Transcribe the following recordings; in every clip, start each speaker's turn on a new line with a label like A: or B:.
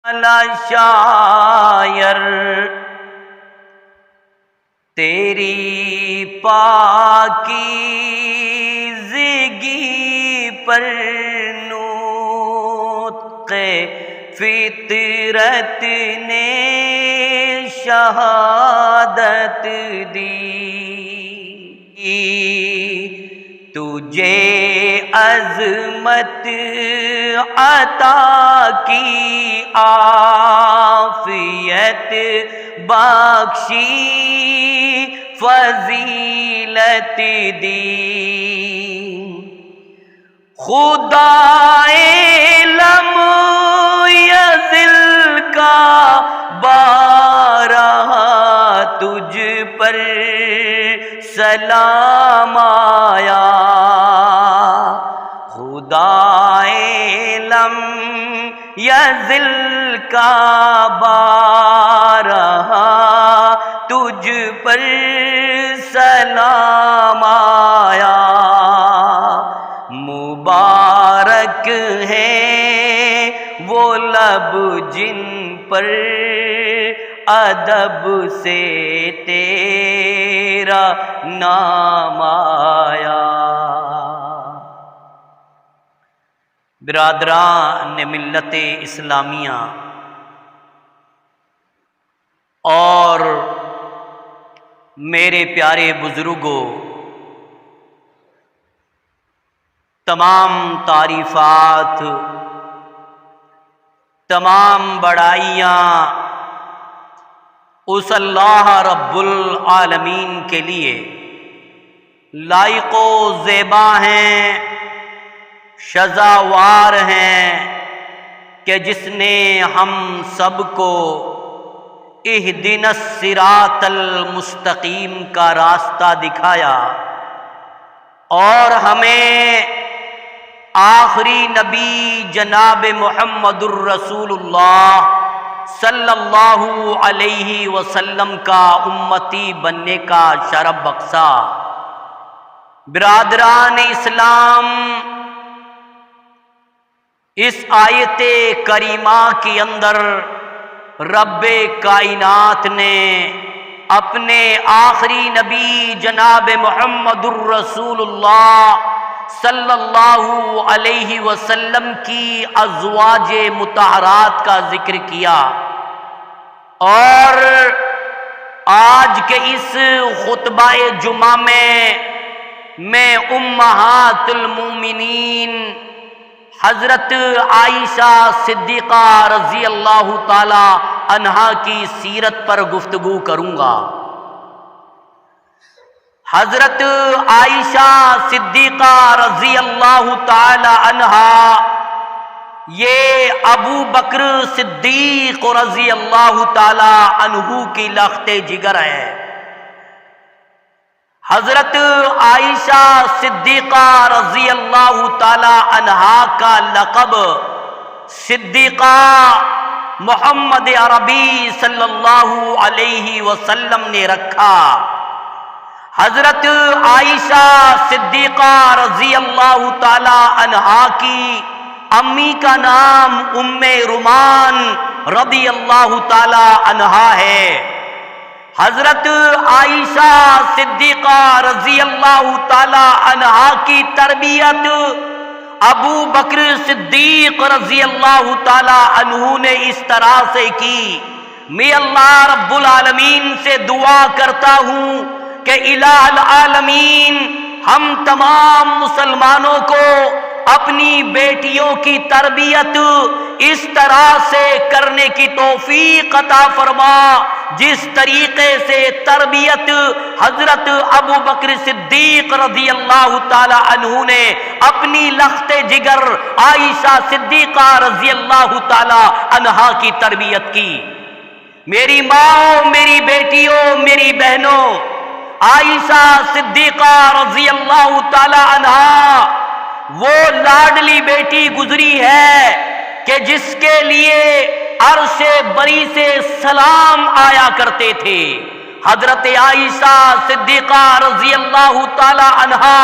A: والا شاعر تیری پاکیزگی پر نطق فطرت نے شہادت دی، تجھے عظمت عطا کی عافیت بخشی فضیلت دی، خدائے لم یزل کا بارہا تجھ پر سلام آیا، خدائے لم یزل کا بارہا تجھ پر سلام آیا، مبارک ہے وہ لب جن پر ادب سے تیرا نام آیا۔ برادران ملت اسلامیہ اور میرے پیارے بزرگوں، تمام تعریفات، تمام بڑائیاں اس اللہ رب العالمین کے لیے لائق و زیبا ہیں، سزاوار ہیں کہ جس نے ہم سب کو اہدنا الصراط المستقیم کا راستہ دکھایا اور ہمیں آخری نبی جناب محمد الرسول اللہ صلی اللہ علیہ وسلم کا امتی بننے کا شرف بخشا۔ برادران اسلام، اس آیت کریمہ کے اندر رب کائنات نے اپنے آخری نبی جناب محمد الرسول اللہ صلی اللہ علیہ وسلم کی ازواج مطہرات کا ذکر کیا، اور آج کے اس خطبہ جمعہ میں امہات المومنین حضرت عائشہ صدیقہ رضی اللہ تعالی عنہا کی سیرت پر گفتگو کروں گا۔ حضرت عائشہ صدیقہ رضی اللہ تعالی عنہا یہ ابو بکر صدیق رضی اللہ تعالی عنہ کی لخت جگر ہے۔ حضرت عائشہ صدیقہ رضی اللہ تعالی عنہا کا لقب صدیقہ محمد عربی صلی اللہ علیہ وسلم نے رکھا۔ حضرت عائشہ صدیقہ رضی اللہ تعالی عنہا کی امی کا نام ام رومان رضی اللہ تعالی عنہا ہے۔ حضرت عائشہ صدیقہ رضی اللہ تعالی عنہا کی تربیت ابو بکر صدیق رضی اللہ تعالی عنہ نے اس طرح سے کی۔ میں اللہ رب العالمین سے دعا کرتا ہوں کہ الہ العالمین ہم تمام مسلمانوں کو اپنی بیٹیوں کی تربیت اس طرح سے کرنے کی توفیق عطا فرما جس طریقے سے تربیت حضرت ابو بکر صدیق رضی اللہ تعالی عنہ نے اپنی لخت جگر عائشہ صدیقہ رضی اللہ تعالی عنہا کی تربیت کی۔ میری ماں، میری بیٹیوں، میری بہنوں، عائشہ صدیقہ رضی اللہ تعالی عنہا وہ لاڈلی بیٹی گزری ہے کہ جس کے لیے عرش بری سے سلام آیا کرتے تھے۔ حضرت عائشہ صدیقہ رضی اللہ تعالی عنہا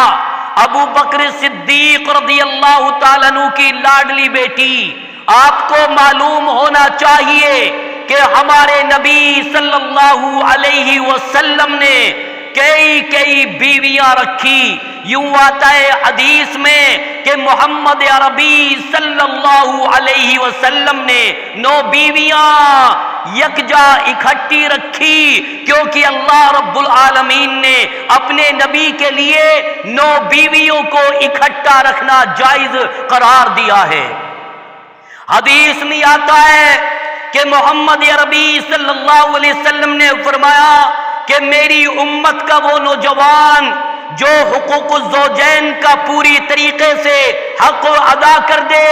A: ابو بکر صدیق رضی اللہ تعالیٰ عنہ کی لاڈلی بیٹی آپ کو معلوم ہونا چاہیے کہ ہمارے نبی صلی اللہ علیہ وسلم نے کئی بیویاں رکھی. یوں آتا ہے حدیث میں کہ محمد عربی صلی اللہ علیہ وسلم نے 9 بیویاں یکجا اکٹھی رکھی، کیونکہ اللہ رب العالمین نے اپنے نبی کے لیے 9 بیویوں کو اکٹھا رکھنا جائز قرار دیا ہے. حدیث میں آتا ہے کہ محمد عربی صلی اللہ علیہ وسلم نے فرمایا کہ میری امت کا وہ نوجوان جو حقوق الزوجین کا پوری طریقے سے حق ادا کر دے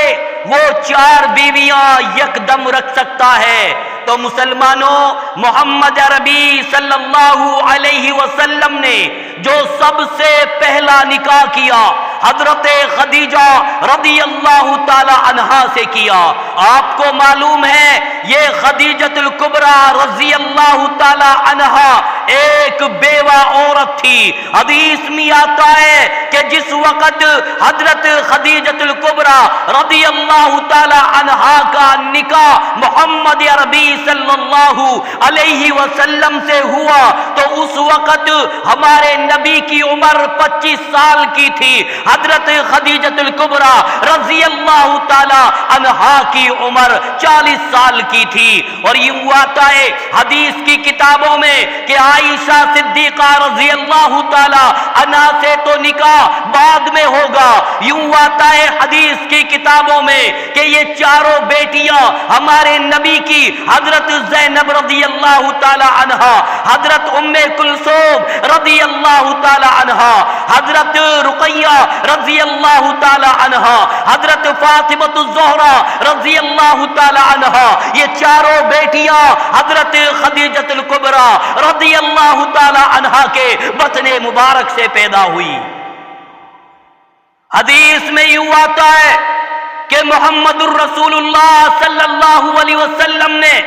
A: وہ 4 بیویاں یکدم رکھ سکتا ہے. تو مسلمانوں، محمد عربی صلی اللہ علیہ وسلم نے جو سب سے پہلا نکاح کیا حضرت خدیجہ رضی اللہ تعالی عنہا سے کیا. آپ کو معلوم ہے یہ خدیجۃ الکبریٰ رضی اللہ تعالی عنہا ایک بیوہ عورت تھی. حدیث میں آتا ہے کہ جس وقت حضرت خدیجۃ الکبریٰ رضی اللہ تعالی عنہا کا نکاح محمد عربی صلی اللہ علیہ وسلم سے ہوا تو اس وقت ہمارے نبی کی عمر 25 سال کی تھی. حضرت خدیجۃ الکبریٰ رضی اللہ تعالی عنہا کی عمر 40 سال کی تھی. اور یوں آتا ہے حدیث کی کتابوں میں کہ عائشہ صدیقہ رضی اللہ تعالی عنہا سے تو نکاح بعد میں ہوگا. یوں آتا ہے حدیث کی کتابوں میں کہ یہ چاروں بیٹیاں ہمارے نبی کی حضرت زینب رضی اللہ تعالی عنہا، حضرت ام کلثوم رضی اللہ تعالی عنہا، حضرت رقیہ رضی اللہ تعالی عنہا، حضرت فاطمہ الزہرا رضی اللہ تعالی عنہا، یہ چاروں بیٹیاں حضرت خدیجۃ الکبریٰ رضی اللہ تعالی عنہا کے بطن مبارک سے پیدا ہوئی. حدیث میں یوں آتا ہے کہ محمد الرسول اللہ صلی اللہ علیہ وسلم نے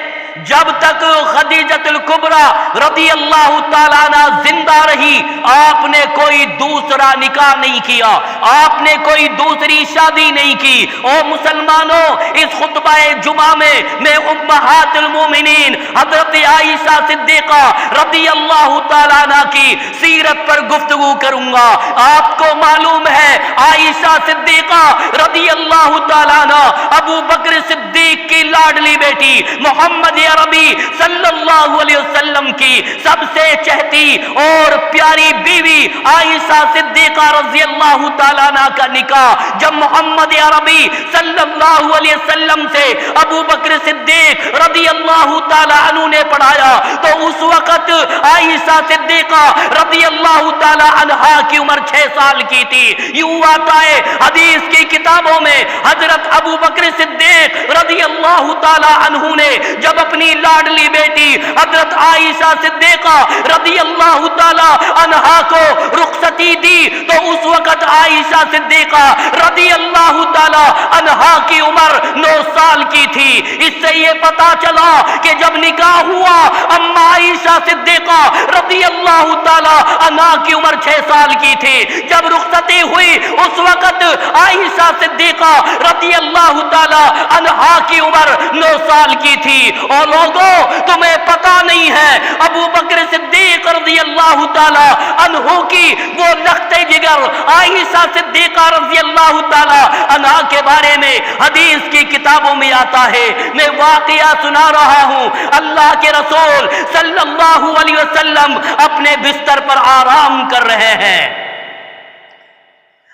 A: جب تک خدیجۃ الکبریٰ رضی اللہ تعالیٰ عنہ زندہ رہی آپ نے کوئی دوسرا نکاح نہیں کیا، آپ نے کوئی دوسری شادی نہیں کی. او مسلمانوں، اس خطبہ جمعہ میں امہات المومنین حضرت عائشہ صدیقہ رضی اللہ تعالیٰ عنہ کی سیرت پر گفتگو کروں گا. آپ کو معلوم ہے عائشہ صدیقہ رضی اللہ تعالیٰ عنہ ابو بکر صدیق کی لاڈلی بیٹی محمد عربی صلی اللہ علیہ وسلم کی سب سے چہتی اور پیاری بیوی عائشہ صدیقہ رضی اللہ تعالیٰ عنہ کا نکاح جب محمد عربی صلی اللہ علیہ وسلم سے ابو بکر صدیق رضی اللہ تعالیٰ عنہ نے پڑھایا تو اس وقت عائشہ صدیقہ رضی اللہ تعالیٰ عنہا کی عمر 6 سال کی تھی. یوں آتا ہے حدیث کی کتابوں میں حضرت ابو بکر صدیق رضی اللہ تعالیٰ عنہ نے جب اپنی لاڈلی بیٹی حضرت عائشہ صدیقہ رضی اللہ تعالیٰ عنہا کو رخصتی دی تو اس وقت عائشہ صدیقہ رضی اللہ تعالیٰ عنہا کی عمر 9 سال کی تھی. اس سے یہ پتا چلا کہ جب نکاح ہوا اما عائشہ صدیقہ رضی اللہ تعالیٰ عنہا کی عمر 6 سال کی تھی. جب رخصتی ہوئی اس وقت عائشہ صدیقہ رضی اللہ تعالیٰ عنہا کی عمر 9 سال کی تھی. اور لوگوں تمہیں پتا نہیں ہے ابو بکر صدیق رضی اللہ تعالی عنہ کی وہ لخت جگر عائشہ صدیقہ رضی اللہ تعالی عنہا کے بارے میں حدیث کی کتابوں میں آتا ہے. میں واقعہ سنا رہا ہوں. اللہ کے رسول صلی اللہ علیہ وسلم اپنے بستر پر آرام کر رہے ہیں.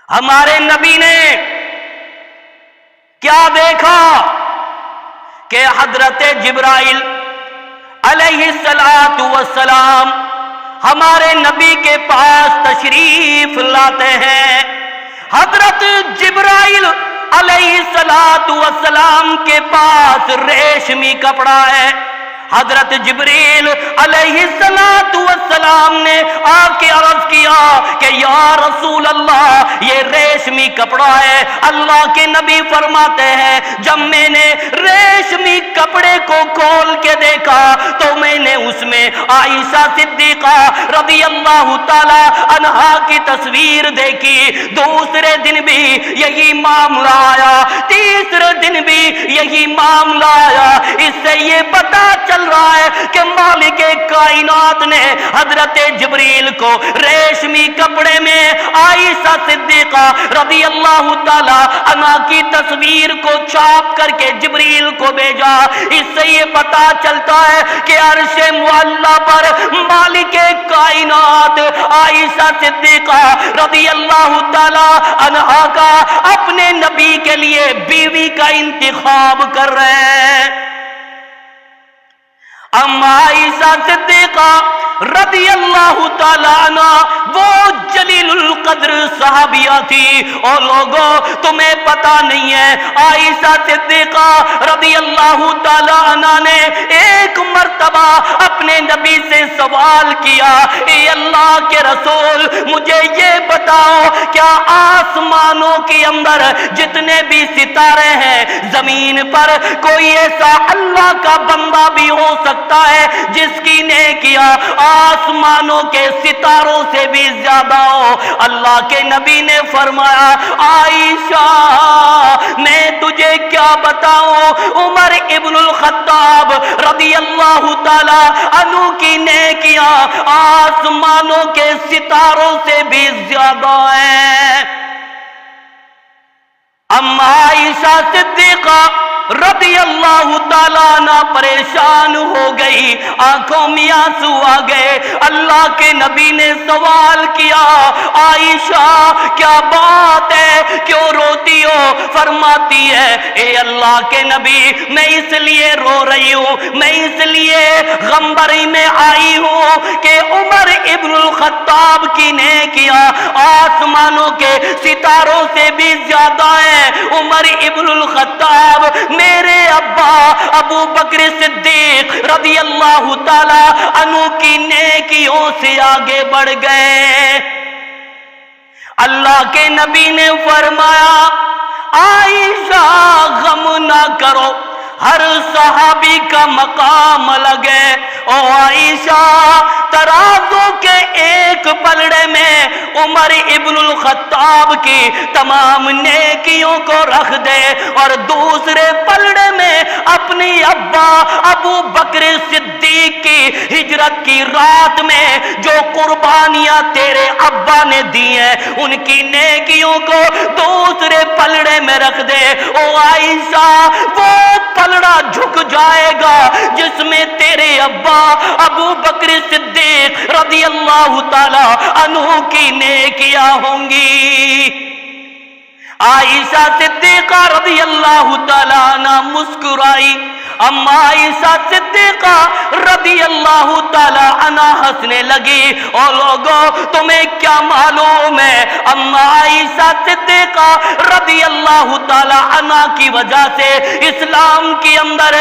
A: ہمارے نبی نے کیا دیکھا کہ حضرت جبرائیل علیہ السلام ہمارے نبی کے پاس تشریف لاتے ہیں. حضرت جبرائیل علیہ السلام کے پاس ریشمی کپڑا ہے. حضرت جبریل علیہ السلام نے آ کے عرض کیا کہ یا رسول اللہ یہ ریشمی کپڑا ہے. اللہ کے نبی فرماتے ہیں جب میں نے ریشمی کپڑے کو کھول کے دیکھا تو میں نے اس میں عائشہ صدیقہ رضی اللہ تعالی عنہا کی تصویر دیکھی. دوسرے دن بھی یہی معاملہ آیا, تیسرے دن بھی یہی معاملہ آیا. اس سے یہ پتا چل رہا ہے کہ مالک کائنات نے حضرت جبریل کو ریشمی کپڑے میں عائشہ صدیقہ رضی اللہ تعالی عنہا کی تصویر کو چھاپ کر کے جبریل کو بھیجا. اس سے یہ پتا چلتا ہے کہ عرش معلیٰ پر مالک کائنات عائشہ صدیقہ رضی اللہ تعالی عنہا کا اپنے نبی کے لیے بیوی کا انتخاب کر رہے ہیں. اما عائشہ صدیقہ رضی اللہ تعالی عنہ وہ جلیل القدر صحابیہ تھی. اور لوگوں تمہیں پتا نہیں ہے, عائشہ صدیقہ رضی اللہ تعالی عنہ نے ایک مرتبہ اپنے نبی سے سوال کیا, اے اللہ کے رسول مجھے یہ بتاؤ کیا آسمانوں کے اندر جتنے بھی ستارے ہیں, زمین پر کوئی ایسا اللہ کا بندہ بھی ہو سکتا ہے جس کی نیکیاں آسمانوں کے ستاروں سے بھی زیادہ ہو؟ اللہ کے نبی نے فرمایا, عائشہ میں تجھے کیا بتاؤں, عمر ابن الخطاب رضی اللہ تعالی عنہ کی نیکیاں آسمانوں کے ستاروں سے بھی زیادہ ہیں. اما عائشہ صدیقہ رضی اللہ تعالیٰ عنہ پریشان ہو گئی, آنکھوں میں آنسو آ گئے. اللہ کے نبی نے سوال کیا, عائشہ کیا بات ہے, کیوں روتی ہو؟ فرماتی ہے, اے اللہ کے نبی میں اس لیے رو رہی ہوں, میں اس لیے غمبری میں آئی ہوں کہ عمر ابن الخطاب کی نیکیاں آسمانوں کے ستاروں سے بھی زیادہ ہیں. عمر ابن الخطاب میرے ابا ابو بکر صدیق رضی اللہ تعالی عنہ کی نیکیوں سے آگے بڑھ گئے. اللہ کے نبی نے فرمایا, عائشہ غم نہ کرو, ہر صحابی کا مقام الگ ہے. او عائشہ ترازو کے ایک پلڑے میں عمر ابن الخطاب کی تمام نیکیوں کو رکھ دے, اور دوسرے پلڑے میں اپنی ابا ابو بکر صدیق کی ہجرت کی رات میں جو قربانیاں تیرے ابا نے دی ہیں ان کی نیکیوں کو دوسرے پلڑے میں رکھ دے. او عائشہ وہ پلڑا جھک جائے گا جس میں تیرے ابا ابو بکر صدیق رضی اللہ تعالی عنہ کی نیکیاں ہوں گی. عائشہ صدیقہ رضی اللہ تعالی عنہ مسکرائی. اما عائشہ صدیقہ رضی اللہ تعالی عنہ ہنسنے لگی. اور لوگوں تمہیں کیا معلوم ہے, اما عائشہ صدیقہ رضی اللہ تعالی عنہ کی وجہ سے اسلام کے اندر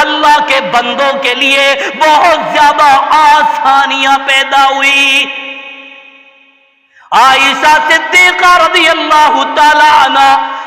A: اللہ کے بندوں کے لیے بہت زیادہ آسانیاں پیدا ہوئی. عائشہ صدیقہ رضی اللہ تعالی عنہ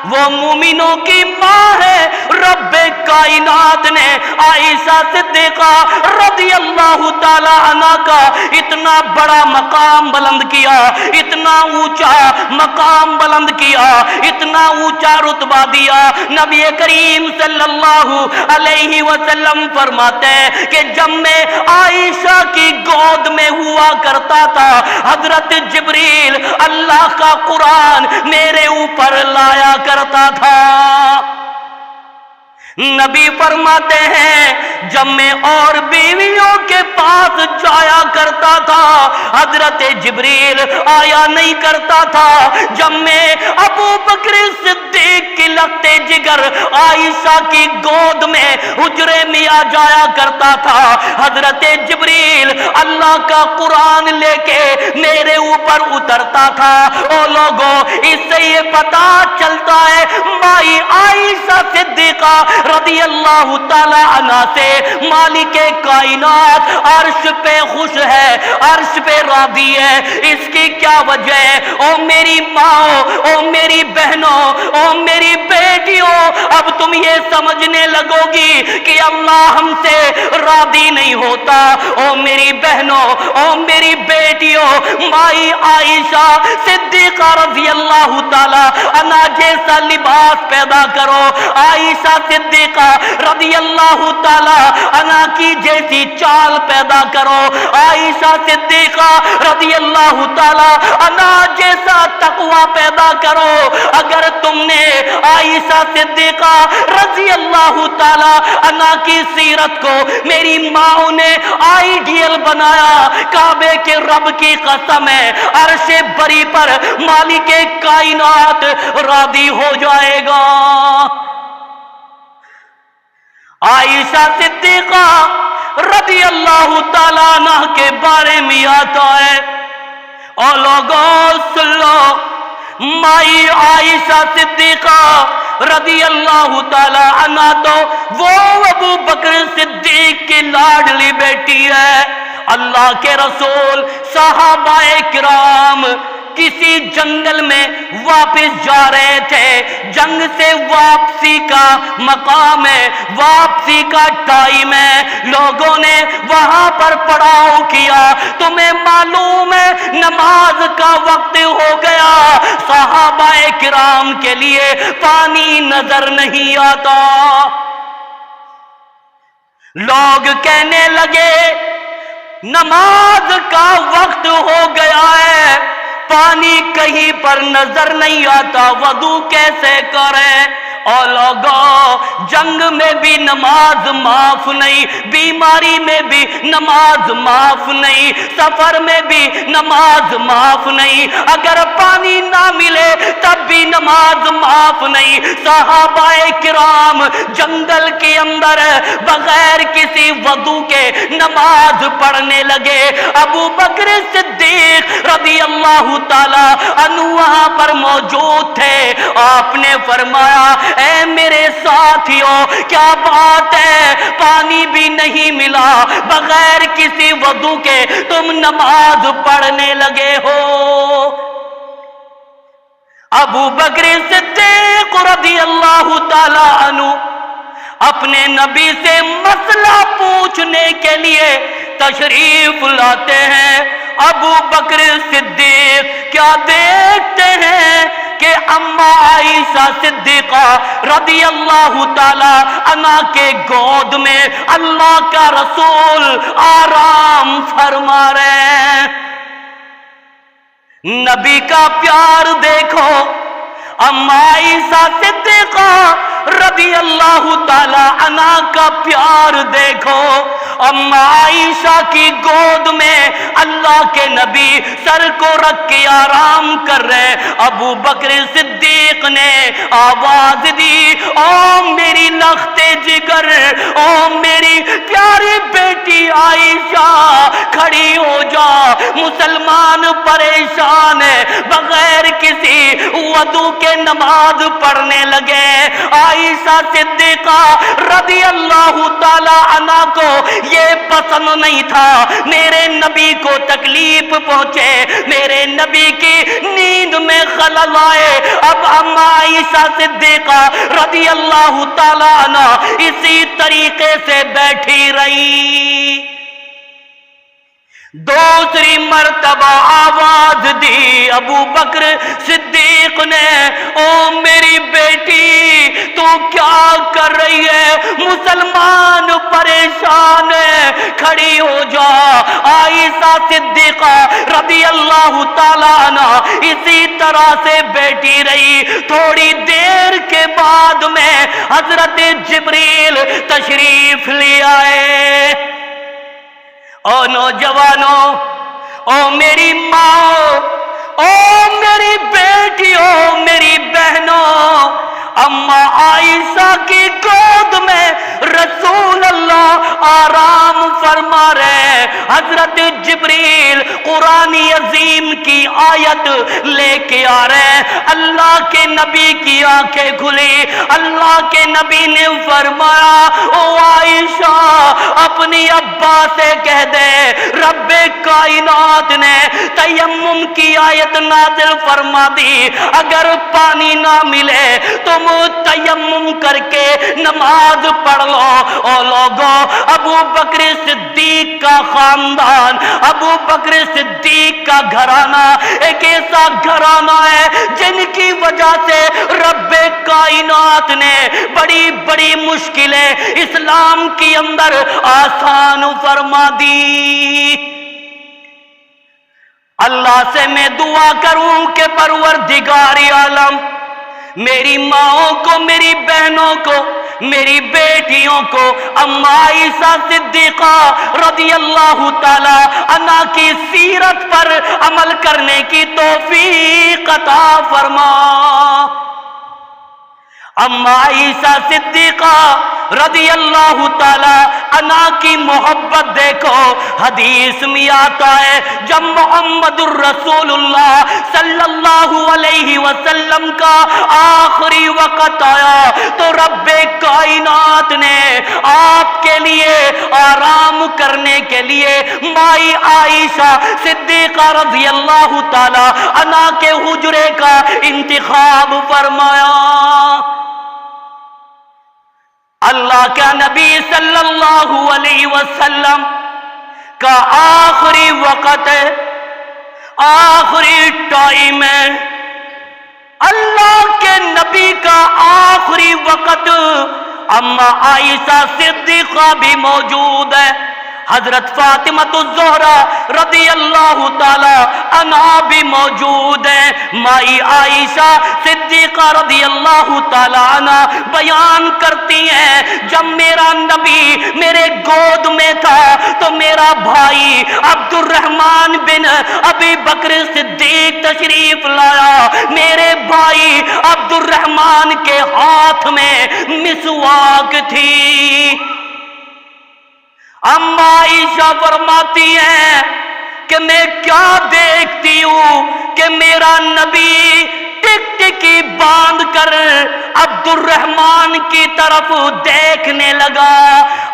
A: وہ مومنوں کی ماں ہے. رب کائنات نے عائشہ صدیقہ رضی اللہ تعالی عنہ کا اتنا بڑا مقام بلند کیا, اتنا اونچا مقام بلند کیا, اتنا اونچا رتبہ دیا. نبی کریم صلی اللہ علیہ وسلم فرماتے ہیں کہ جب میں عائشہ کی گود میں ہوا کرتا تھا, حضرت جبریل اللہ کا قرآن میرے اوپر لایا کرتا تھا. نبی فرماتے ہیں جب میں اور بیویوں کے پاس جایا کرتا تھا حضرت جبریل آیا نہیں کرتا تھا. جب میں ابو بکر صدیق کی لگتے جگر عائشہ کی گود میں حجرے میں آ جایا کرتا تھا, حضرت جبریل اللہ کا قرآن لے کے میرے اوپر اترتا تھا. او لوگوں اس سے یہ پتا چلتا ہے مائی عائشہ صدیقہ رضی اللہ تعالی عنہ سے مالک کائنات عرش پہ خوش ہے, عرش پہ راضی ہے. اس کی کیا وجہ ہے؟ او میری ماں, او میری بہنوں, او میری بیٹیوں, اب تم یہ سمجھنے لگو گی کہ اللہ ہم سے راضی نہیں ہوتا۔ او میری بہنوں، او میری بیٹیوں، مائی عائشہ صدیقہ رضی اللہ تعالی عنہا جیسا لباس پیدا کرو، عائشہ صدیقہ رضی اللہ تعالی عنہا کی جیسی چال پیدا کرو، عائشہ صدیقہ رضی اللہ تعالی عنہا جیسا تقوی پیدا کرو۔ اگر تم نے عائشہ صدیقہ رضی اللہ تعالی عنہا کی سیرت کو میری ماں نے آئیڈیل بنایا، کعبے کے رب کی قسم ہے عرش بری پر مالک کائنات راضی ہو جائے گا۔ عائشہ صدیقہ رضی اللہ تعالیٰ عنہ کے بارے میں آتا ہے، اور لوگوں سن لو، مائی عائشہ صدیقہ رضی اللہ تعالیٰ عنہ تو وہ ابو بکر صدیق کی لاڈلی بیٹی ہے۔ اللہ کے رسول صحابہ کرام کسی جنگل میں واپس جا رہے تھے، جنگ سے واپسی کا مقام ہے، واپسی کا ٹائم ہے، لوگوں نے وہاں پر پڑاؤ کیا، تمہیں معلوم ہے نماز کا وقت ہو گیا، صحابہ کرام کے لیے پانی نظر نہیں آتا، لوگ کہنے لگے نماز کا وقت ہو گیا ہے، پانی کہیں پر نظر نہیں آتا، وضو کیسے کریں؟ اور لوگوں، جنگ میں بھی نماز معاف نہیں، بیماری میں بھی نماز معاف نہیں، سفر میں بھی نماز معاف نہیں، اگر پانی نہ ملے تب بھی نماز معاف نہیں۔ صحابہ کرام جنگل کے اندر بغیر کسی وضو کے نماز پڑھنے لگے۔ ابو بکر صدیق رضی اللہ تعالی عنہ وہاں پر موجود تھے، آپ نے فرمایا اے میرے ساتھیوں، کیا بات ہے، پانی بھی نہیں ملا، بغیر کسی وضو کے تم نماز پڑھنے لگے ہو۔ ابو بکر صدیق رضی اللہ تعالی عنہ اپنے نبی سے مسئلہ پوچھنے کے لیے تشریف لاتے ہیں۔ ابو بکر صدیق کیا دیکھتے ہیں کہ اماں عائشہ صدیقہ رضی اللہ تعالی عنہا کے گود میں اللہ کا رسول آرام فرما رہے ہیں۔ نبی کا پیار دیکھو، اماں عائشہ صدیقہ رضی اللہ تعالی عنہا کا پیار دیکھو، اماں عائشہ کی گود میں اللہ کے نبی سر کو رکھ کے آرام کر رہے۔ ابو بکر صدیق نے آواز دی، او میری لخت جگر، او میری پیاری بیٹی عائشہ، کھڑی ہو جا، مسلمان پریشان ہے، بغیر کسی وضو کے نماز پڑھنے لگے۔ عائشہ صدیقہ رضی اللہ تعالی عنہا کو یہ پسند نہیں تھا میرے نبی کو تکلیف پہنچے، میرے نبی کی نیند میں خلل آئے۔ اب اماں عائشہ صدیقہ رضی اللہ تعالی عنہا اسی طریقے سے بیٹھی رہی۔ دوسری مرتبہ آواز دی ابو بکر صدیق نے، او میری بیٹی تو کیا کر رہی ہے، مسلمان پریشان ہے، کھڑی ہو جا۔ عائشہ صدیقہ رضی اللہ تعالی عنہ اسی طرح سے بیٹھی رہی۔ تھوڑی دیر کے بعد میں حضرت جبریل تشریف لے آئے۔ او نوجوانوں، او میری ماں، او میری بیٹیوں، میری بہنوں، اماں عائشہ کی گود میں رسول اللہ آرام فرما رہے۔ حضرت جبریل قرآن عظیم کی آیت لے کے آ رہے، اللہ کے نبی کی آنکھیں کھلی، اللہ کے نبی نے فرمایا او عائشہ اپنی ابا سے کہہ دے رب کائنات نے تیمم کی آیت نازل فرما دی، اگر پانی نہ ملے تم تیمم کر کے نماز پڑھ لو۔ او لوگوں، ابو ابو بکر صدیق کا خاندان، ابو بکر صدیق کا گھرانہ ایک ایسا گھرانہ ہے جن کی وجہ سے رب کائنات نے بڑی بڑی مشکلیں اسلام کے اندر آسان فرما دی۔ اللہ سے میں دعا کروں کہ پروردگار عالم میری ماؤں کو، میری بہنوں کو، میری بیٹیوں کو اما عائشہ صدیقہ رضی اللہ تعالی عنہا کی سیرت پر عمل کرنے کی توفیق عطا فرما۔ اما عائشہ صدیقہ رضی اللہ تعالی عنہا کی محبت دیکھو، حدیث میں آتا ہے جب محمد الرسول اللہ صلی اللہ علیہ وسلم کا آخری وقت آیا تو رب کائنات نے آپ کے لیے آرام کرنے کے لیے مائی عائشہ صدیقہ رضی اللہ تعالی عنہا کے حجرے کا انتخاب فرمایا۔ اللہ کا نبی صلی اللہ علیہ وسلم کا آخری وقت ہے، آخری ٹائم ہے، اللہ کے نبی کا آخری وقت، اما عائشہ صدیقہ بھی موجود ہے، حضرت فاطمہ الزہرا رضی اللہ تعالی عنہا بھی موجود ہیں۔ مائی عائشہ صدیقہ رضی اللہ تعالی عنہا بیان کرتی ہیں جب میرا نبی میرے گود میں تھا تو میرا بھائی عبد الرحمن بن ابی بکر صدیق تشریف لایا، میرے بھائی عبد الرحمن کے ہاتھ میں مسواک تھی۔ اما عائشہ فرماتی ہیں کہ میں کیا دیکھتی ہوں کہ میرا نبی ٹک ٹکی باندھ کر عبد الرحمن کی طرف دیکھنے لگا۔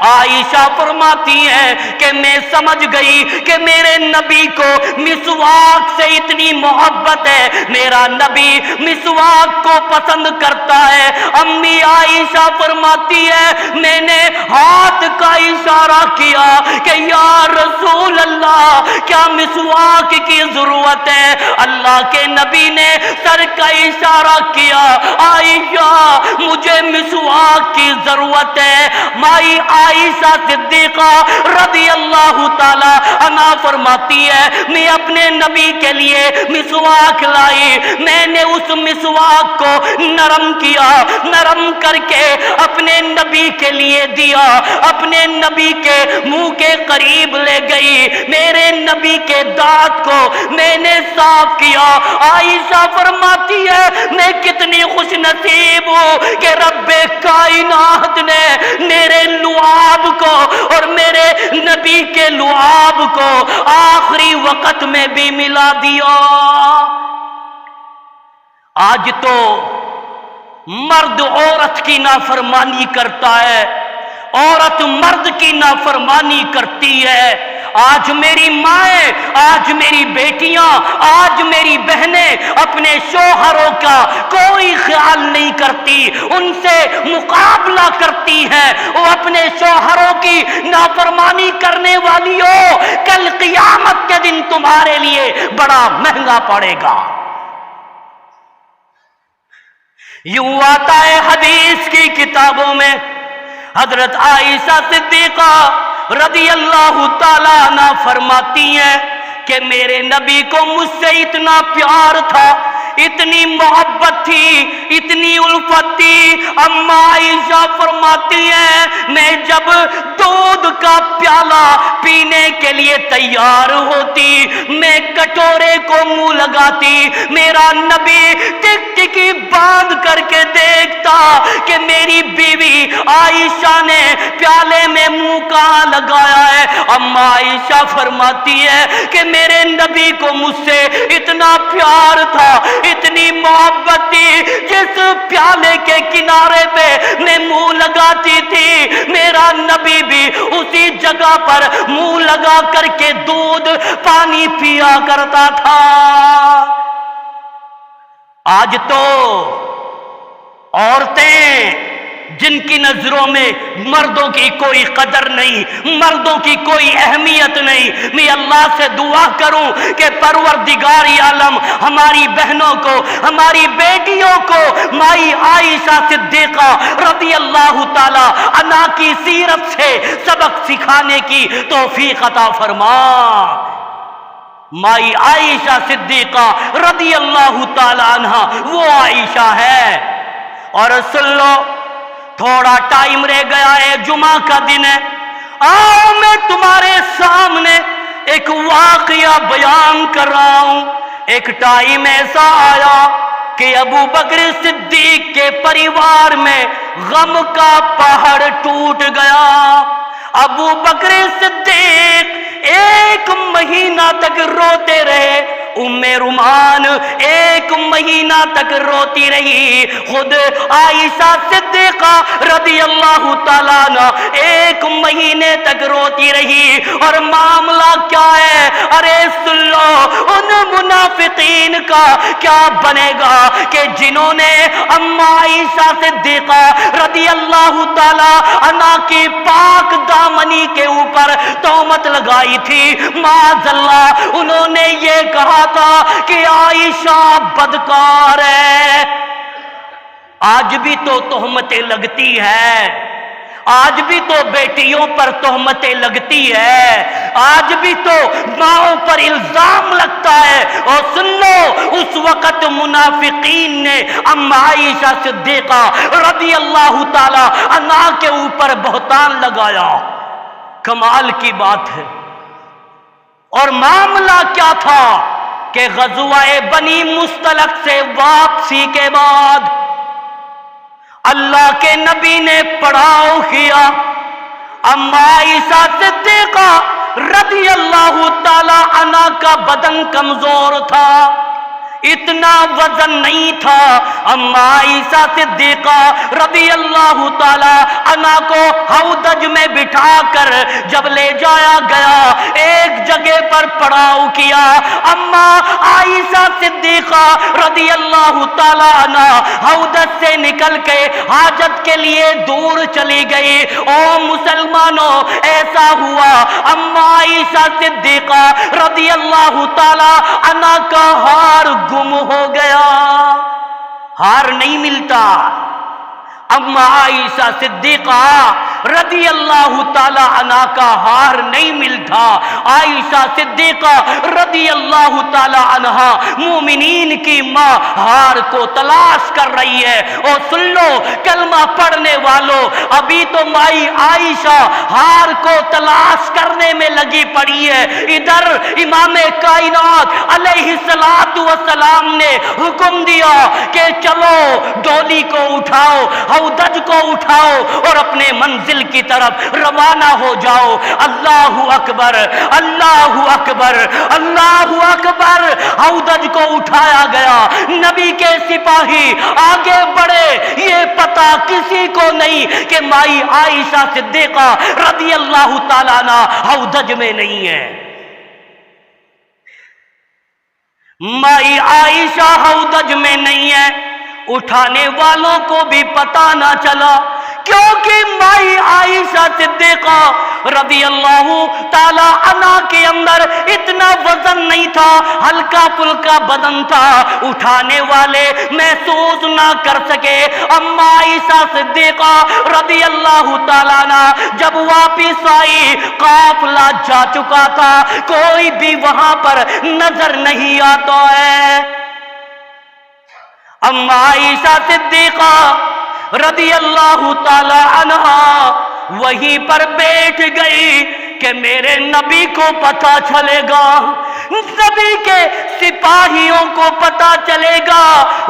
A: عائشہ فرماتی ہیں کہ میں سمجھ گئی کہ میرے نبی کو مسواک سے اتنی محبت ہے، میرا نبی مسواک کو پسند کرتا ہے۔ امی عائشہ فرماتی ہے میں نے ہاتھ کا اشارہ کیا کہ یا رسول اللہ کیا مسواک کی ضرورت ہے؟ اللہ کے نبی نے سر کا اشارہ کیا، عائشہ مجھے مسواک کی ضرورت ہے۔ مائی عائشہ صدیقہ رضی اللہ تعالی عنہا فرماتی ہے میں اپنے نبی کے لیے مسواک لائی، میں نے اس مسواک کو نرم کیا، نرم کر کے اپنے نبی کے لیے دیا، اپنے نبی کے منہ کے قریب لے گئی، میرے نبی کے دانت کو میں نے صاف کیا۔ عائشہ فرماتی ہے میں کتنی خوش نصیب ہوں کہ رب کائنات نے میرے لعاب کو اور میرے نبی کے لعاب کو آخری وقت میں بھی ملا دیا۔ آج تو مرد عورت کی نافرمانی کرتا ہے، عورت مرد کی نافرمانی کرتی ہے۔ آج میری مائیں، آج میری بیٹیاں، آج میری بہنیں اپنے شوہروں کا کوئی خیال نہیں کرتی، ان سے مقابلہ کرتی ہیں۔ وہ اپنے شوہروں کی نافرمانی کرنے والی ہو، کل قیامت کے دن تمہارے لیے بڑا مہنگا پڑے گا۔ یوں آتا ہے حدیث کی کتابوں میں، حضرت عائشہ صدیقہ رضی اللہ تعالی عنہا فرماتی ہیں کہ میرے نبی کو مجھ سے اتنا پیار تھا، اتنی محبت تھی، اتنی الفت تھی۔ اما عائشہ فرماتی ہیں میں جب دودھ کا پیالہ پینے کے لیے تیار ہوتی، میں کٹورے کو منہ لگاتی، میرا نبی ٹک ٹکی باندھ کر کے دیکھتا کہ میری بیوی عائشہ نے پیالے میں منہ کہاں لگایا ہے۔ اما عائشہ فرماتی ہے کہ میرے نبی کو مجھ سے اتنا پیار تھا، اتنی محبت تھی، جس پیالے کے کنارے پہ میں منہ لگاتی تھی میرا نبی بھی اسی جگہ پر منہ لگا کر کے دودھ پانی پیا کرتا تھا۔ آج تو عورتیں جن کی نظروں میں مردوں کی کوئی قدر نہیں، مردوں کی کوئی اہمیت نہیں، میں اللہ سے دعا کروں کہ پروردگار عالم ہماری بہنوں کو، ہماری بیٹیوں کو مائی عائشہ صدیقہ رضی اللہ تعالی عنہا کی سیرت سے سبق سکھانے کی توفیق عطا فرما۔ مائی عائشہ صدیقہ رضی اللہ تعالی عنہا وہ عائشہ ہے۔ اور سن لو، تھوڑا ٹائم رہ گیا ہے، جمعہ کا دن ہے، آؤ میں تمہارے سامنے ایک واقعہ بیان کر رہا ہوں۔ ایک ٹائم ایسا آیا کہ ابو بکر صدیق کے پریوار میں غم کا پہاڑ ٹوٹ گیا۔ ابو بکر صدیق 1 مہینہ تک روتے رہے، ام رومان 1 مہینہ تک روتی رہی، خود عائشہ صدیقہ رضی اللہ تعالیٰ عنہ 1 مہینے تک روتی رہی۔ اور معاملہ کیا ہے؟ ارے سن لو، ان منافقین کا کیا بنے گا کہ جنہوں نے اما عائشہ صدیقہ رضی اللہ تعالیٰ عنہ کی پاک دامنی کے اوپر تہمت لگائی تھی، معاذ اللہ انہوں نے یہ کہا تھا کہ عائشہ بدکار ہے۔ آج بھی تو تہمتیں لگتی ہے، آج بھی تو بیٹیوں پر تہمتیں لگتی ہے، آج بھی تو ماؤں پر الزام لگتا ہے۔ اور سن لو، اس وقت منافقین نے اما عائشہ صدیقہ رضی اللہ تعالی عنہا کے اوپر بہتان لگایا۔ کمال کی بات ہے۔ اور معاملہ کیا تھا کہ غزوہ بنی مستلق سے واپسی کے بعد اللہ کے نبی نے پڑاؤ کیا۔ اما عائشہ صدیقہ رضی اللہ تعالی عنہا کا بدن کمزور تھا، اتنا وزن نہیں تھا۔ اما عائشہ صدیقہ رضی اللہ تعالی عنہا کو ہودج میں بٹھا کر جب لے جایا گیا، ایک جگہ پر پڑاؤ کیا۔ اما عائشہ صدیقہ رضی اللہ تعالی عنہا ہودج سے نکل کے حاجت کے لیے دور چلی گئی۔ او مسلمانوں، ایسا ہوا اما عائشہ صدیقہ رضی اللہ تعالی عنہا کا ہار گم ہو گیا، ہار نہیں ملتا۔ اما عائشہ صدیقہ رضی اللہ تعالی عنہا کا ہار نہیں ملتا۔ عائشہ صدیقہ رضی اللہ تعالی عنہا مومنین کی ماں ہار کو تلاش کر رہی ہے۔ اور سن لو کلمہ پڑھنے والوں، ابھی تو مائی عائشہ ہار کو تلاش کرنے میں لگی پڑی ہے، ادھر امام کائنات علیہ الصلوۃ والسلام نے حکم دیا کہ چلو ڈولی کو اٹھاؤ، ہودج کو اٹھاؤ اور اپنے منزل کی طرف روانہ ہو جاؤ۔ اللہ اکبر، اللہ اکبر، اللہ اکبر۔ ہودج کو اٹھایا گیا، نبی کے سپاہی آگے بڑھے، یہ پتا کسی کو نہیں کہ مائی عائشہ صدیقہ رضی اللہ تعالیٰ عنہ ہودج میں نہیں ہے۔ مائی عائشہ ہودج میں نہیں ہے، اٹھانے والوں کو بھی پتا نہ چلا، کیونکہ مائی عائشہ صدیقہ رضی اللہ تعالی عنہا کے اندر اتنا وزن نہیں تھا، ہلکا پھلکا بدن تھا، اٹھانے والے محسوس نہ کر سکے۔ اما عائشہ صدیقہ رضی اللہ تعالی عنہ جب واپس آئی، قافلہ جا چکا تھا، کوئی بھی وہاں پر نظر نہیں آتا ہے۔ اما عائشہ صدیقہ رضی اللہ تعالی عنہا وہیں پر بیٹھ گئی کہ میرے نبی کو پتہ چلے گا، نبی کے سپاہیوں کو پتہ چلے گا،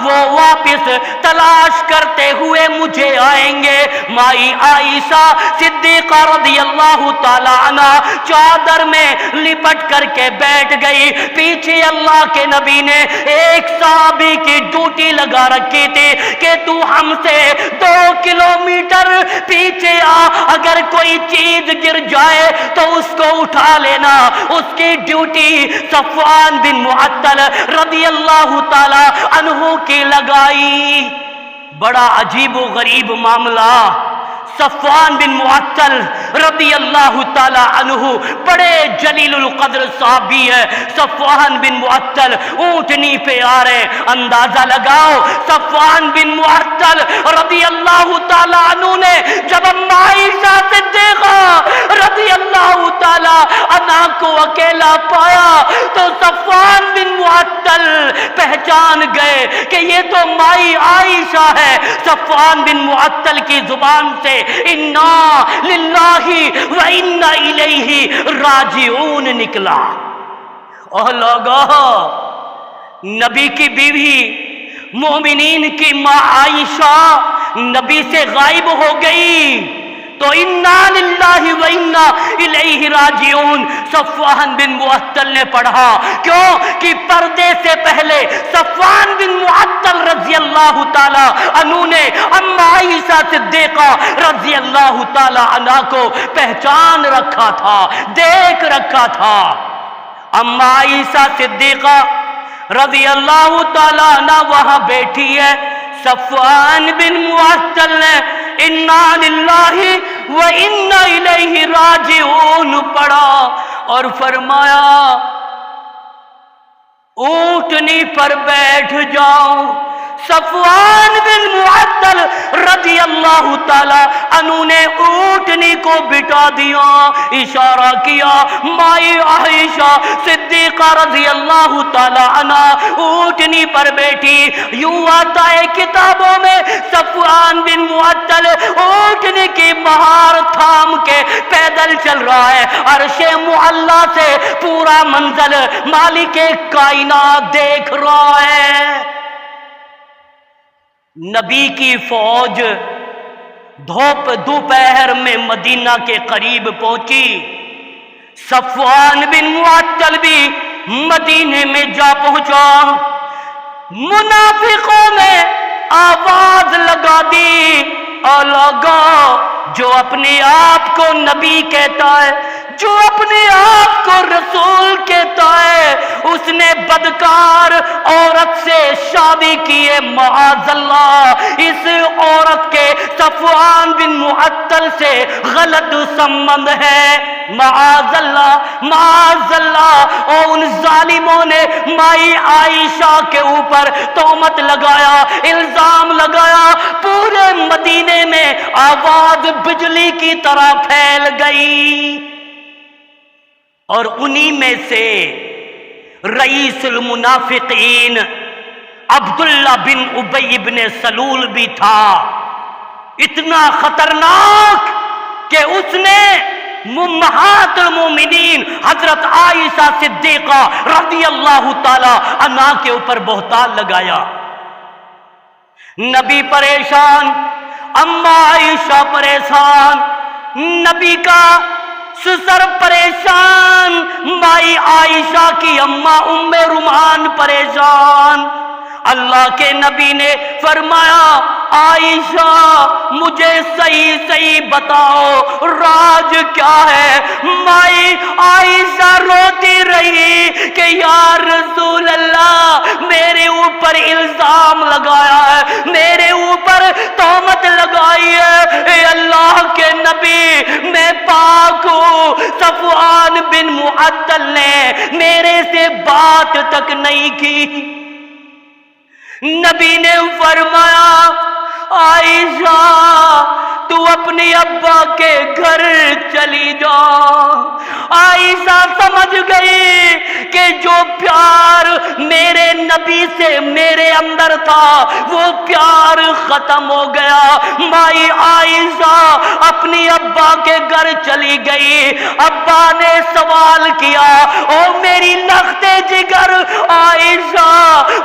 A: وہ واپس تلاش کرتے ہوئے مجھے آئیں گے۔ مائی عائشہ صدیقہ رضی اللہ تعالی عنہ چادر میں لپٹ کر کے بیٹھ گئی۔ پیچھے اللہ کے نبی نے ایک صحابی کی ڈیوٹی لگا رکھی تھی کہ تو ہم سے 2 کلومیٹر پیچھے آ، اگر کوئی چیز گر جائے تو اس کو اٹھا لینا۔ اس کی ڈیوٹی صفوان بن معطل رضی اللہ تعالی عنہ کی لگائی۔ بڑا عجیب و غریب معاملہ، صفوان بن معطل رضی اللہ تعالی عنہ بڑے جلیل القدر صحابی ہے۔ صفوان بن معطل اونٹنی پہ آ رہے، اندازہ لگاؤ صفوان بن معطل رضی اللہ تعالی عنہ نے جب اما عائشہ صدیقہ رضی اللہ تعالی عنہا کو اکیلا پایا تو صفوان بن معطل پہچان گئے کہ یہ تو مائی عائشہ ہے۔ صفوان بن معطل کی زبان سے انا للہ و انا الیہ راجعون نکلا۔ اور لوگو، نبی کی بیوی مومنین کی ماں عائشہ نبی سے غائب ہو گئی تو انا للہ و انا الیہ راجعون صفوان بن معطل نے پڑھا۔ کیوں کہ پردے سے پہلے صفوان بن معطل رضی اللہ تعالی عنہ نے اما عائشہ صدیقہ رضی اللہ تعالی عنہ کو پہچان رکھا تھا، دیکھ رکھا تھا۔ اما عائشہ صدیقہ رضی اللہ تعالی عنہ وہاں بیٹھی ہے، صفوان بن معطل نے انا للہ و انا الیہ راجعون پڑھا اور فرمایا اونٹنی پر بیٹھ جاؤ۔ صفوان بن معطل رضی اللہ تعالی عنہ نے اونٹنی کو بٹھا دیا، اشارہ کیا، مائی عائشہ صدیقہ رضی اللہ تعالی عنہ اونٹنی پر بیٹھی۔ یوں آتا ہے کتابوں میں صفوان بن معطل اونٹنی کی مہار تھام کے پیدل چل رہا ہے، عرش معلی سے پورا منزل مالک کائنات دیکھ رہا ہے۔ نبی کی فوج دوپہر میں مدینہ کے قریب پہنچی، صفوان بن معطل بھی مدینے میں جا پہنچا۔ منافقوں نے آواز لگا دی، اور لوگوں، جو اپنے آپ کو نبی کہتا ہے، جو اپنے آپ کو رسول کہتا ہے، اس نے بدکار عورت سے شادی کی ہے، معاذ اللہ۔ اس عورت کے صفوان بن معطل سے غلط سمبند ہے، معاذ اللہ، معاذ اللہ۔ اور ان ظالموں نے مائی عائشہ کے اوپر تہمت لگایا، الزام لگایا، پورے مدینے میں آواز بجلی کی طرح پھیل گئی۔ اور انہی میں سے رئیس المنافقین عبداللہ بن ابی بن سلول بھی تھا، اتنا خطرناک کہ اس نے امہات المومنین حضرت عائشہ صدیقہ رضی اللہ تعالی عنہا کے اوپر بہتان لگایا۔ نبی پریشان، اما عائشہ پریشان، نبی کا سسر پریشان، مائی عائشہ کی اماں ام رومان پریشان۔ اللہ کے نبی نے فرمایا عائشہ مجھے صحیح صحیح بتاؤ راز کیا ہے۔ مائی عائشہ روتی رہی کہ یا رسول اللہ میرے اوپر الزام لگایا ہے، میرے اوپر تہمت لگائی ہے، اے اللہ کے نبی میں پاک ہوں، صفوان بن معطل نے میرے سے بات تک نہیں کی۔ نبی نے فرمایا عائشہ تو اپنے ابا کے گھر چلی جا۔ عائشہ سمجھ گئی کہ جو پیار میرے نبی سے میرے اندر تھا وہ پیار ختم ہو گیا۔ مائی عائشہ اپنی ابا کے گھر چلی گئی۔ ابا نے سوال کیا او میری لخت جگر عائشہ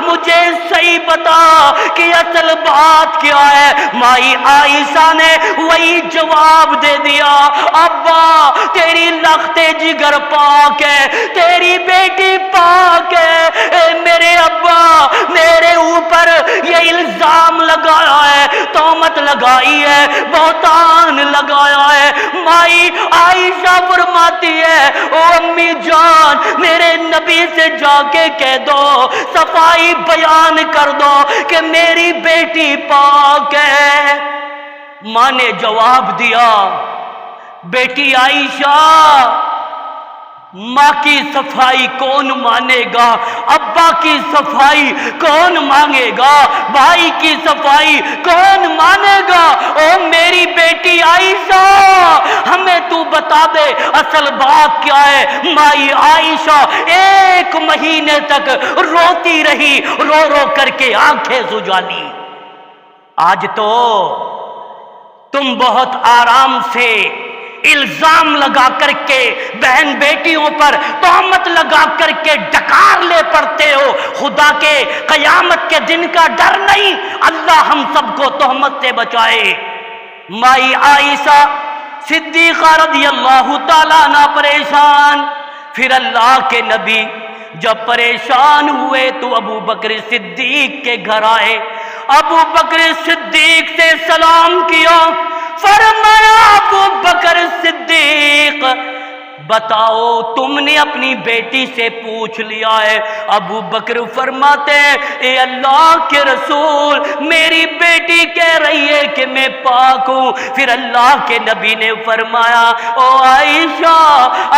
A: مجھے صحیح بتا کہ اصل بات کیا ہے۔ مائی عائشہ نے وہی جواب دے دیا ابا تیری لخت جگر پاک ہے، تیری بیٹی بیٹی پاک ہے، اے میرے ابا میرے اوپر یہ الزام لگایا ہے، تہمت لگائی ہے، بہتان لگایا ہے۔ مائی عائشہ فرماتی ہے او امی جان میرے نبی سے جا کے کہہ دو، صفائی بیان کر دو کہ میری بیٹی پاک ہے۔ ماں نے جواب دیا بیٹی عائشہ ماں کی صفائی کون مانے گا، ابا کی صفائی کون مانگے گا، بھائی کی صفائی کون مانے گا؟ او میری بیٹی عائشہ ہمیں تو بتا دے اصل بات کیا ہے۔ مائی عائشہ 1 مہینے تک روتی رہی، رو رو کر کے آنکھیں سجا لی۔ آج تو تم بہت آرام سے الزام لگا کر کے بہن بیٹیوں پر تہمت لگا کر کے ڈکار لے پڑتے ہو، خدا کے قیامت کے دن کا ڈر نہیں۔ اللہ ہم سب کو تہمت سے بچائے۔ مائی عائشہ صدیقہ رضی اللہ تعالیٰ عنہ پریشان، پھر اللہ کے نبی جب پریشان ہوئے تو ابو بکر صدیق کے گھر آئے، ابو بکر صدیق سے سلام کیا، فرمایا ابو بکر صدیق بتاؤ تم نے اپنی بیٹی سے پوچھ لیا ہے؟ ابو بکر فرماتے ہیں اے اللہ کے رسول میری بیٹی کہہ رہی ہے کہ میں پاک ہوں۔ پھر اللہ کے نبی نے فرمایا او عائشہ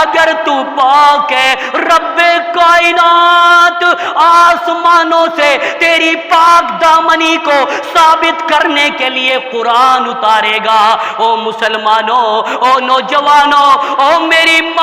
A: اگر تو پاک ہے رب کائنات آسمانوں سے تیری پاک دامنی کو ثابت کرنے کے لیے قرآن اتارے گا۔ او مسلمانوں، او نوجوانوں، او میری ماں،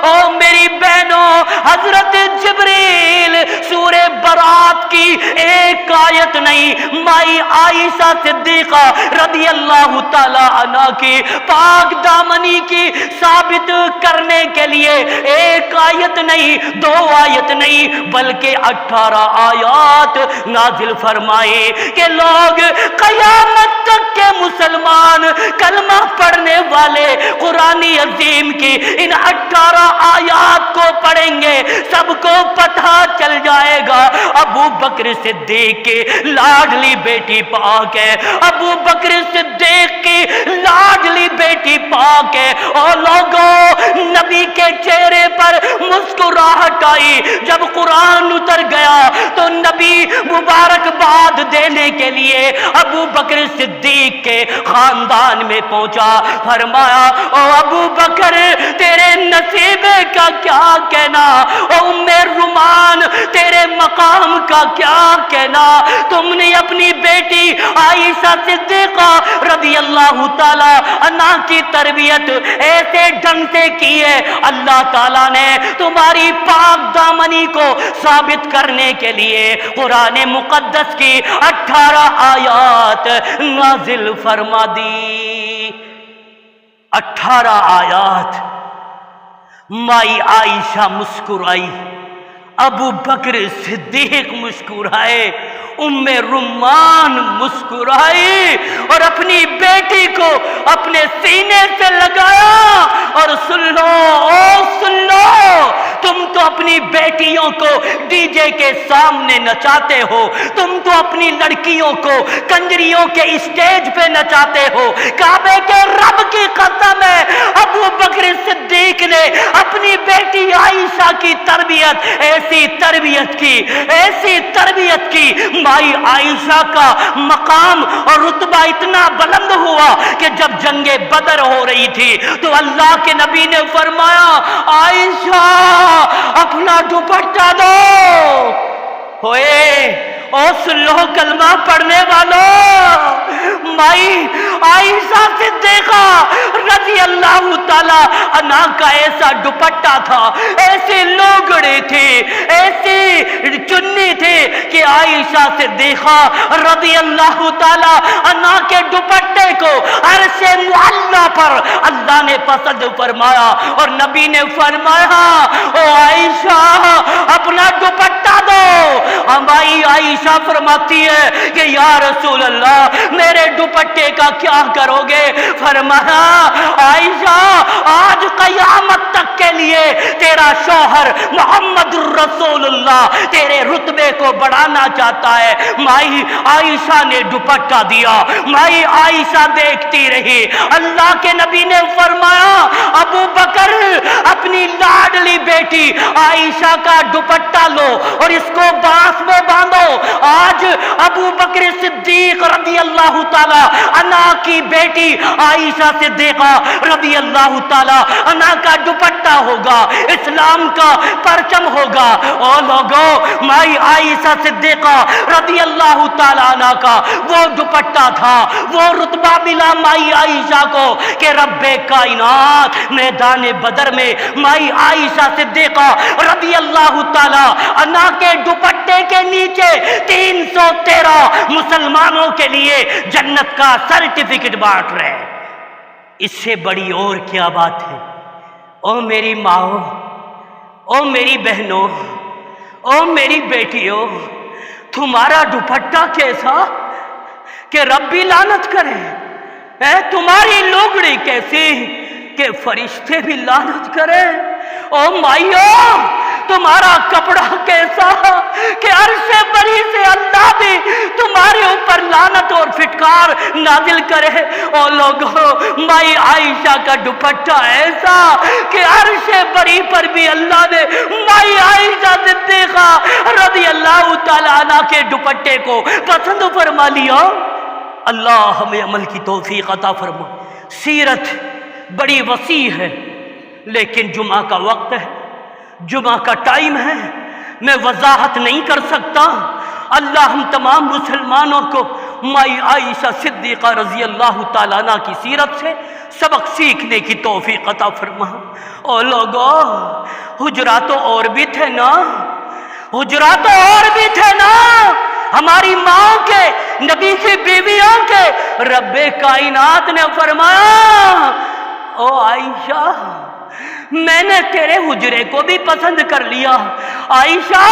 A: او میری بہنوں، حضرت جبریل سورہ برات کی ایک آیت نہیں، مائی عائشہ صدیقہ رضی اللہ تعالی عنہ کی پاک دامنی کی ثابت کرنے کے لیے ایک آیت نہیں، 2 آیت نہیں بلکہ 18 آیات نازل فرمائے کہ لوگ قیامت تک کے مسلمان کلمہ پڑھنے والے قرآن عظیم کی ان 18 آیات کو پڑھیں گے، سب کو پتہ چل جائے گا ابو بکر صدیق کی لاڈلی بیٹی پاک ہے، ابو بکر صدیق کی لاڈلی بیٹی پاک ہے۔ اور لوگوں نبی کے چہرے پر مسکراہٹ آئی، جب قرآن اتر گیا تو نبی مبارکباد دینے کے لیے ابو بکر صدیق کے خاندان میں پہنچا، فرمایا او ابو بکر تیرے نصیبے کا کیا کہنا، او ام رومان تیرے مقام کا کیا کہنا، تم نے اپنی بیٹی عائشہ صدیقہ رضی اللہ تعالی عنہ کی تربیت ایسے ڈھنگ سے کی ہے، اللہ تعالیٰ نے تمہاری پاک دامنی کو ثابت کرنے کے لیے قرآن مقدس کی 18 آیات نازل فرما دی۔ 18 آیات۔ مائی عائشہ مسکرائی، ابو بکر صدیق مسکرائے، ام رومان مسکرائی اور اپنی بیٹی کو اپنے سینے سے لگایا اور سن لو تم تو اپنی بیٹیوں کو ڈی جے کے سامنے نچاتے ہو، تم تو اپنی لڑکیوں کو کنجریوں کے اسٹیج پہ نچاتے ہو، کعبے کے رب کی قسم ہے ابو بکر صدیق نے اپنی بیٹی عائشہ کی تربیت ایسی تربیت کی مائی عائشہ کا مقام اور رتبہ اتنا بلند ہوا کہ جب جنگ بدر ہو رہی تھی تو اللہ کے نبی نے فرمایا عائشہ اپنا دوپٹہ دو۔ ہوئے او سلو کلمہ پڑھنے والوں، مائی عائشہ صدیقہ رضی اللہ تعالی عنہ کا ایسا دوپٹہ تھا، ایسے لوگڑے تھے، ایسی چنی تھے کہ عائشہ صدیقہ رضی اللہ تعالی عنہ کے دوپٹے کو عرش معلی پر اللہ نے پسند فرمایا اور نبی نے فرمایا او عائشہ اپنا دوپٹہ دو۔ ہماری عائشہ فرماتی ہے کہ یا رسول اللہ میرے دوپٹے کا کیا کرو گے؟ فرمایا عائشہ آج قیامت تک کے لیے تیرا شوہر محمد الرسول اللہ تیرے رتبے کو بڑھانا چاہتا ہے۔ مائی عائشہ نے دوپٹہ دیا، مائی عائشہ دیکھتی رہی۔ اللہ کے نبی نے فرمایا ابو بکر اپنی لاڈلی بیٹی عائشہ کا دوپٹہ لو اور اس کو بانس میں باندھو۔ آج ابو بکر صدیق رضی اللہ تعالی عنہ کی بیٹی عائشہ صدیقہ رضی اللہ تعالی عنہ کا دوپٹہ ہوگا، اسلام کا پرچم ہوگا۔ اور لوگوں مائی عائشہ صدیقہ رضی اللہ تعالی عنہ کا وہ دوپٹہ تھا، وہ رتبہ ملا مائی عائشہ کو کہ رب کائنات میدان بدر میں مائی عائشہ صدیقہ رضی اللہ تعالی عنہ کے دوپٹے کے نیچے 313 مسلمانوں کے لیے جنت کا سرٹیفکیٹ بانٹ رہے ہیں۔ اس سے بڑی اور کیا بات ہے؟ او میری ماں، او میری بہنوں، او میری بیٹیوں، تمہارا دوپٹہ کیسا کہ رب بھی لعنت کرے، تمہاری لوگڑی کیسی کہ فرشتے بھی لعنت کرے۔ او مائیو تمہارا کپڑا کیسا کہ عرش بری سے اللہ بھی تمہارے اوپر لعنت اور فٹکار نازل کرے۔ اور لوگوں مائی عائشہ کا دوپٹہ ایسا کہ عرش بری پر بھی اللہ نے مائی عائشہ صدیقہ رضی اللہ تعالی عنہ کے دوپٹے کو پسند فرما لیا۔ اللہ ہمیں عمل کی توفیق عطا فرما۔ سیرت بڑی وسیع ہے لیکن جمعہ کا وقت ہے، جمعہ کا ٹائم ہے، میں وضاحت نہیں کر سکتا۔ اللہ ہم تمام مسلمانوں کو مائی عائشہ صدیقہ رضی اللہ تعالیٰ عنہ کی سیرت سے سبق سیکھنے کی توفیق عطا فرما۔ اور لوگوں حجرات اور بھی تھے نا، حجرات اور بھی تھے نا، ہماری ماں کے، نبی کی بیویوں کے۔ رب کائنات نے فرمایا او عائشہ میں نے تیرے حجرے کو بھی پسند کر لیا۔ عائشہ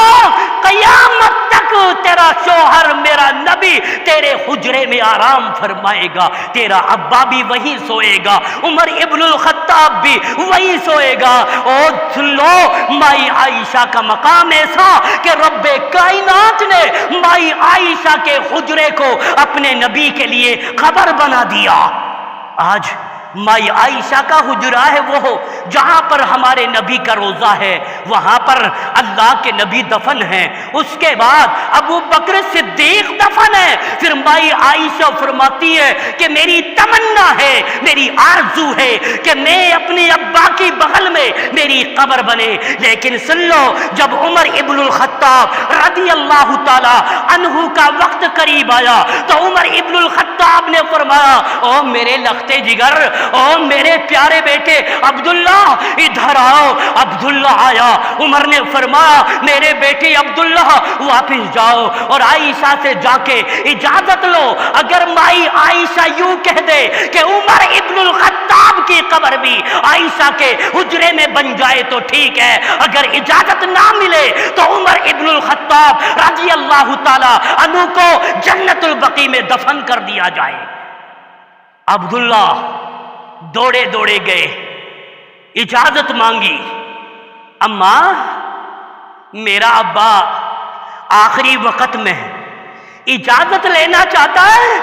A: قیامت تک تیرا شوہر میرا نبی تیرے حجرے میں آرام فرمائے گا، تیرا ابا بھی وہی سوئے گا، عمر ابن الخطاب بھی وہی سوئے گا۔ اور سن لو مائی عائشہ کا مقام ایسا کہ رب کائنات نے مائی عائشہ کے حجرے کو اپنے نبی کے لیے خبر بنا دیا۔ آج مائی عائشہ کا حجرہ ہے وہ جہاں پر ہمارے نبی کا روضہ ہے، وہاں پر اللہ کے نبی دفن ہیں، اس کے بعد ابو بکر صدیق دفن ہے۔ پھر مائی عائشہ فرماتی ہے کہ میری تمنا ہے، میری آرزو ہے کہ میں اپنے ابا کی بغل میں میری قبر بنے۔ لیکن سن لو جب عمر ابن الخطاب رضی اللہ تعالی عنہ کا وقت قریب آیا تو عمر ابن الخطاب نے فرمایا او میرے لختے جگر، او میرے پیارے بیٹے عبداللہ ادھر آؤ۔ عبداللہ آیا، عمر نے فرمایا میرے بیٹے عبداللہ واپس جاؤ اور عائشہ سے جا کے اجازت لو۔ اگر مائی عائشہ یوں کہہ دے کہ عمر ابن الخطاب کی قبر بھی عائشہ کے حجرے میں بن جائے تو ٹھیک ہے، اگر اجازت نہ ملے تو عمر ابن الخطاب رضی اللہ تعالی عنہ کو جنت البقیع میں دفن کر دیا جائے۔ عبداللہ دوڑے دوڑے گئے، اجازت مانگی، اماں میرا ابا آخری وقت میں اجازت لینا چاہتا ہے،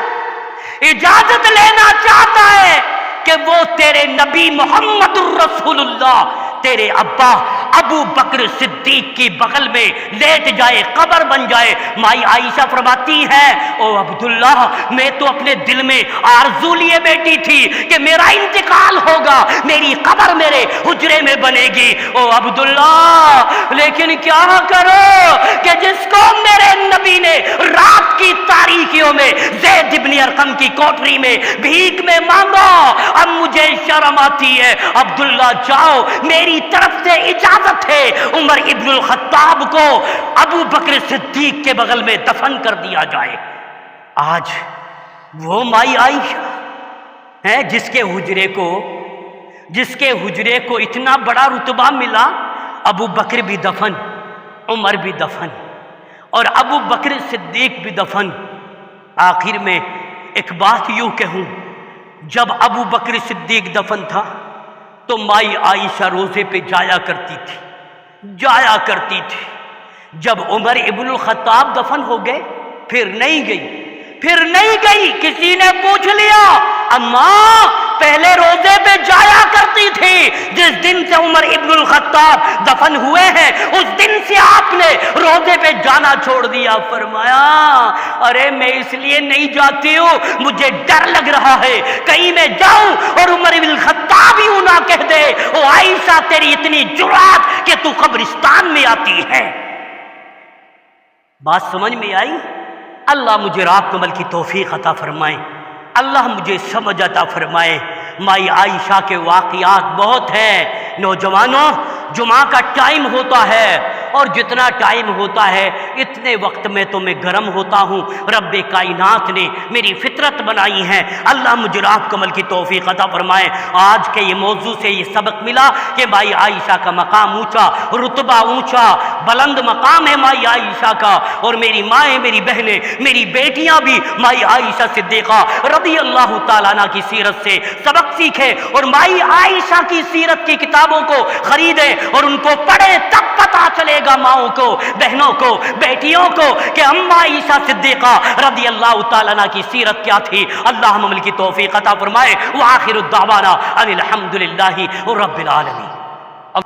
A: اجازت لینا چاہتا ہے کہ وہ تیرے نبی محمد الرسول اللہ تیرے ابا ابو بکر صدیق کی بغل میں لیٹ جائے، قبر بن جائے۔ مائی عائشہ فرماتی ہے او عبداللہ میں تو اپنے دل میں آرزو لیے بیٹھی تھی کہ میرا انتقال ہوگا، میری قبر میرے حجرے میں بنے گی۔ او عبداللہ لیکن کیا کرو کہ جس کو میرے نبی نے رات کی تاریکیوں میں زید ابن ارقم کی کوٹری میں بھیک میں مانگا، اب مجھے شرم آتی ہے۔ عبداللہ جاؤ، میری طرف سے اجازت ہے، عمر ابن الخطاب کو ابو بکر صدیق کے بغل میں دفن کر دیا جائے۔ آج وہ مائی عائشہ ہے جس کے حجرے کو اتنا بڑا رتبہ ملا، ابو بکر بھی دفن، عمر بھی دفن اور ابو بکر صدیق بھی دفن۔ آخر میں ایک بات یوں کہوں، جب ابو بکر صدیق دفن تھا تو مائی عائشہ روزے پہ جایا کرتی تھی۔ جب عمر ابن الخطاب دفن ہو گئے پھر نہیں گئی۔ کسی نے پوچھ لیا اماں پہلے روزے پہ جایا کرتی تھی، جس دن سے عمر ابن الخطاب دفن ہوئے ہیں اس دن سے آپ نے روزے پہ جانا چھوڑ دیا۔ فرمایا ارے میں اس لیے نہیں جاتی ہوں، مجھے ڈر لگ رہا ہے کہیں میں جاؤں اور عمر ابن الخطاب ہی نہ کہہ دے او عائشہ تیری اتنی جرأت کہ تو قبرستان میں آتی ہے۔ بات سمجھ میں آئی؟ اللہ مجھے رات عمل کی توفیق عطا فرمائے، اللہ مجھے سمجھ عطا فرمائے۔ مائی عائشہ کے واقعات بہت ہیں۔ نوجوانوں، جمعہ کا ٹائم ہوتا ہے اور جتنا ٹائم ہوتا ہے اتنے وقت میں تو میں گرم ہوتا ہوں۔ رب کائنات نے میری فطرت بنائی ہے، اللہ مجھے رات کو عمل کی توفیق عطا فرمائے۔ آج کے یہ موضوع سے یہ سبق ملا کہ مائی عائشہ کا مقام اونچا، رتبہ اونچا، بلند مقام ہے مائی عائشہ کا، اور میری مائیں، میری بہنیں، میری بیٹیاں بھی مائی عائشہ صدیقہ رضی اللہ تعالیٰ عنہ کی سیرت سے سبق سیکھیں اور مائی عائشہ کی سیرت کی کتابوں کو خریدیں اور ان کو پڑھیں، تب پتہ چلے گا ماؤں کو، بہنوں کو، بیٹیوں کو کہ اماں عائشہ صدیقہ رضی اللہ تعالیٰ عنہ کی سیرت کیا تھی۔ اللہ عمل کی توفیق عطا فرمائے۔ وآخر الدعوانا ان الحمد للہ رب العالمین۔